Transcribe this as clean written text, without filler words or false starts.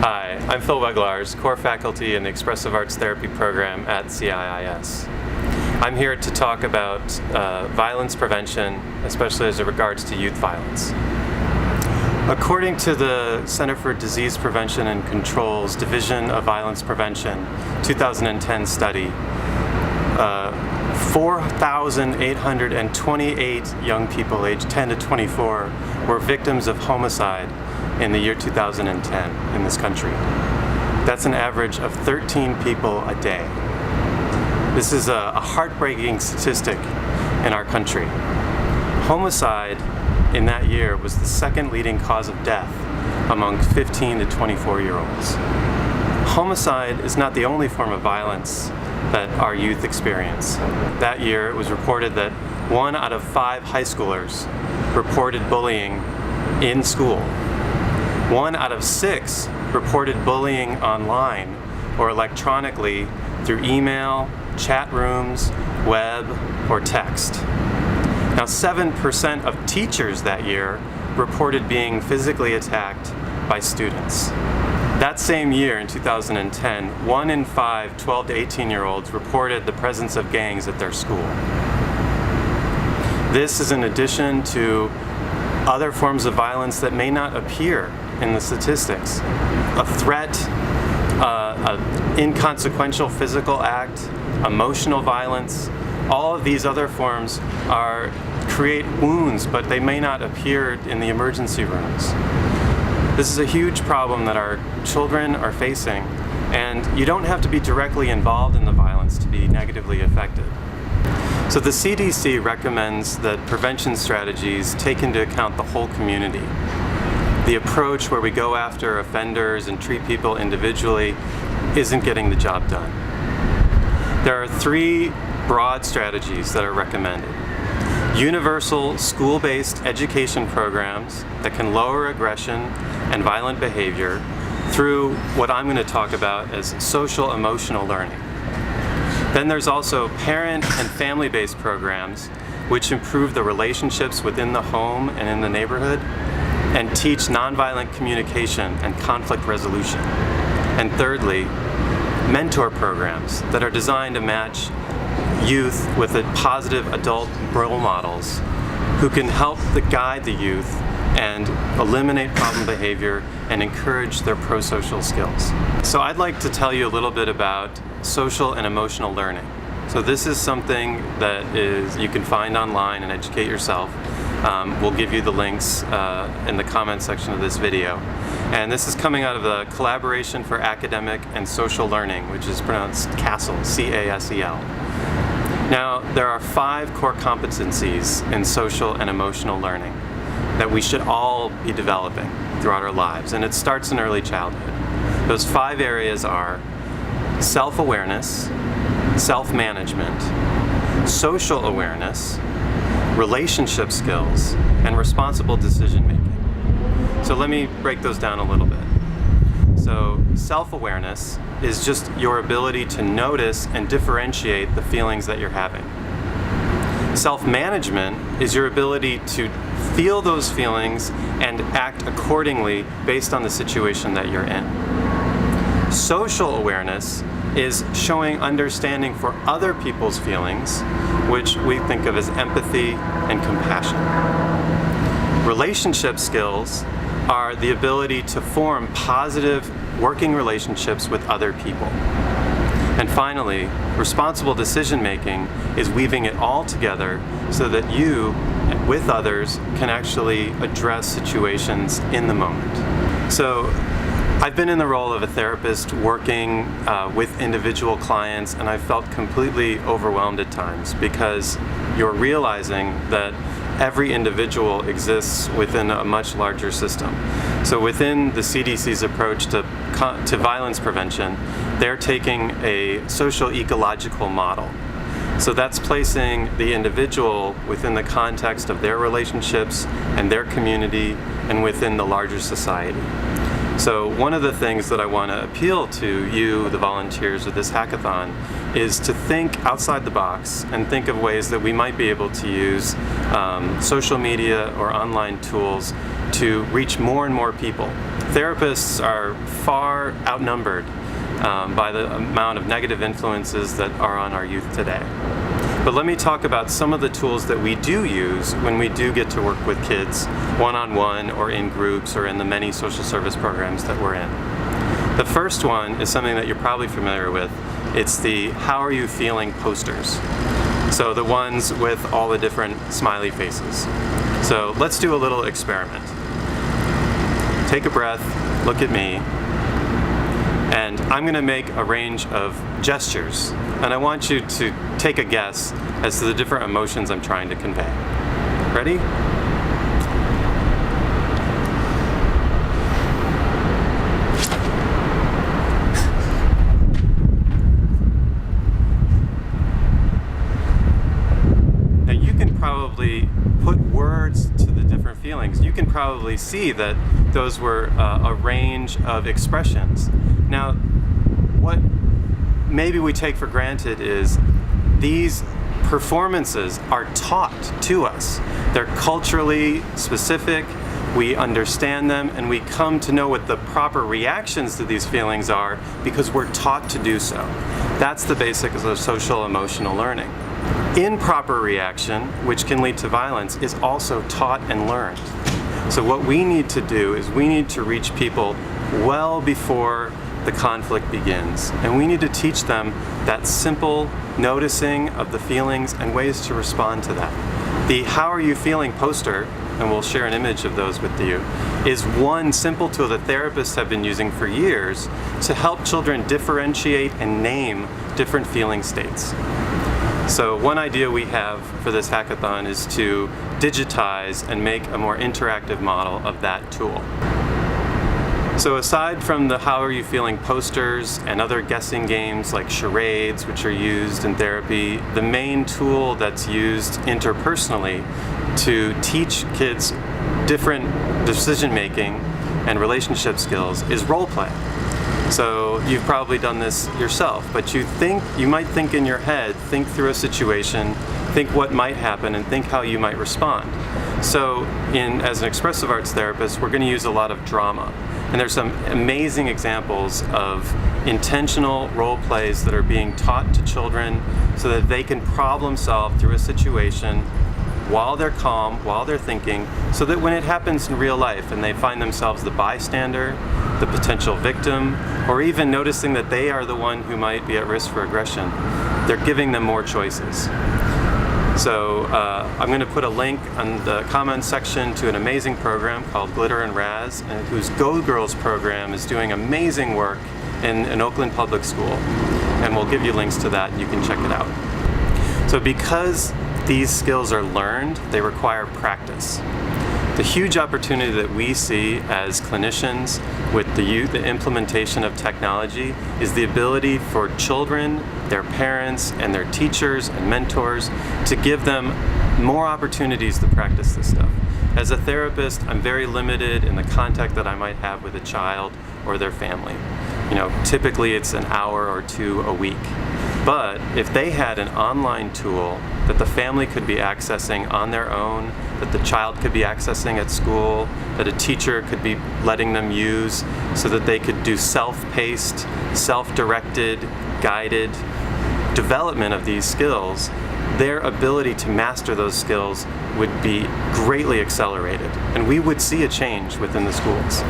Hi, I'm Phil Weglarz, core faculty in the Expressive Arts Therapy program at CIIS. I'm here to talk about violence prevention, especially as it regards to youth violence. According to the Center for Disease Prevention and Control's Division of Violence Prevention 2010 study, 4,828 young people aged 10 to 24 were victims of homicide in the year 2010 in this country. That's an average of 13 people a day. This is a heartbreaking statistic in our country. Homicide in that year was the second leading cause of death among 15 to 24-year-olds. Homicide is not the only form of violence that our youth experience. That year it was reported that 1 out of 5 high schoolers reported bullying in school. 1 out of 6 reported bullying online or electronically through email, chat rooms, web, or text. Now, 7% of teachers that year reported being physically attacked by students. That same year, in 2010, 1 in 5 12 to 18-year-olds reported the presence of gangs at their school. This is in addition to other forms of violence that may not appear in the statistics. A threat, an inconsequential physical act, emotional violence, all of these other forms create wounds, but they may not appear in the emergency rooms. This is a huge problem that our children are facing, and you don't have to be directly involved in the violence to be negatively affected. So the CDC recommends that prevention strategies take into account the whole community. The approach where we go after offenders and treat people individually isn't getting the job done. There are 3 broad strategies that are recommended. Universal school-based education programs that can lower aggression and violent behavior through what I'm going to talk about as social-emotional learning. Then there's also parent and family-based programs which improve the relationships within the home and in the neighborhood and teach nonviolent communication and conflict resolution. And thirdly, mentor programs that are designed to match youth with positive adult role models who can help guide the youth and eliminate problem behavior and encourage their pro-social skills. So I'd like to tell you a little bit about social and emotional learning. So this is something that you can find online and educate yourself. We'll give you the links in the comment section of this video. And this is coming out of the Collaboration for Academic and Social Learning, which is pronounced CASEL, C-A-S-E-L. Now, there are 5 core competencies in social and emotional learning that we should all be developing throughout our lives, and it starts in early childhood. Those 5 areas are self-awareness, self-management, social awareness, relationship skills, and responsible decision-making. So let me break those down a little bit. So self-awareness is just your ability to notice and differentiate the feelings that you're having. Self-management is your ability to feel those feelings and act accordingly based on the situation that you're in. Social awareness is showing understanding for other people's feelings, which we think of as empathy and compassion. Relationship skills are the ability to form positive working relationships with other people. And finally, responsible decision-making is weaving it all together so that you, with others, can actually address situations in the moment. So I've been in the role of a therapist working with individual clients, and I've felt completely overwhelmed at times because you're realizing that every individual exists within a much larger system. So within the CDC's approach to violence prevention, they're taking a social-ecological model. So that's placing the individual within the context of their relationships and their community and within the larger society. So one of the things that I want to appeal to you, the volunteers of this hackathon, is to think outside the box and think of ways that we might be able to use social media or online tools to reach more and more people Therapists are far outnumbered by the amount of negative influences that are on our youth today. But let me talk about some of the tools that we do use when we do get to work with kids one-on-one or in groups or in the many social service programs that we're in. The first one is something that you're probably familiar with. It's the "How are you feeling" posters. So the ones with all the different smiley faces. So let's do a little experiment. Take a breath, look at me, and I'm going to make a range of gestures, and I want you to take a guess as to the different emotions I'm trying to convey. Ready? Now you can probably put words to the different feelings. You can probably see that those were a range of expressions. Now, what maybe we take for granted is these performances are taught to us. They're culturally specific, we understand them, and we come to know what the proper reactions to these feelings are because we're taught to do so. That's the basics of social emotional learning. Improper reaction, which can lead to violence, is also taught and learned. So what we need to do is we need to reach people well before the conflict begins. And we need to teach them that simple noticing of the feelings and ways to respond to that. The "How are you feeling" poster, and we'll share an image of those with you, is one simple tool that therapists have been using for years to help children differentiate and name different feeling states. So one idea we have for this hackathon is to digitize and make a more interactive model of that tool. So aside from the "How are you feeling" posters and other guessing games like charades, which are used in therapy, the main tool that's used interpersonally to teach kids different decision-making and relationship skills is roleplay. So you've probably done this yourself, but you might think in your head, think through a situation, think what might happen, and think how you might respond. So as an expressive arts therapist, we're going to use a lot of drama. And there's some amazing examples of intentional role plays that are being taught to children so that they can problem solve through a situation while they're calm, while they're thinking, so that when it happens in real life and they find themselves the bystander, the potential victim, or even noticing that they are the one who might be at risk for aggression, they're giving them more choices. So I'm going to put a link on the comments section to an amazing program called Glitter and Raz, whose Go Girls program is doing amazing work in an Oakland public school. And we'll give you links to that, and you can check it out. So because these skills are learned, they require practice. The huge opportunity that we see as clinicians with the implementation of technology is the ability for children, their parents, and their teachers and mentors to give them more opportunities to practice this stuff. As a therapist, I'm very limited in the contact that I might have with a child or their family. Typically it's an hour or two a week. But if they had an online tool that the family could be accessing on their own, that the child could be accessing at school, that a teacher could be letting them use so that they could do self-paced, self-directed, guided development of these skills, their ability to master those skills would be greatly accelerated, and we would see a change within the schools.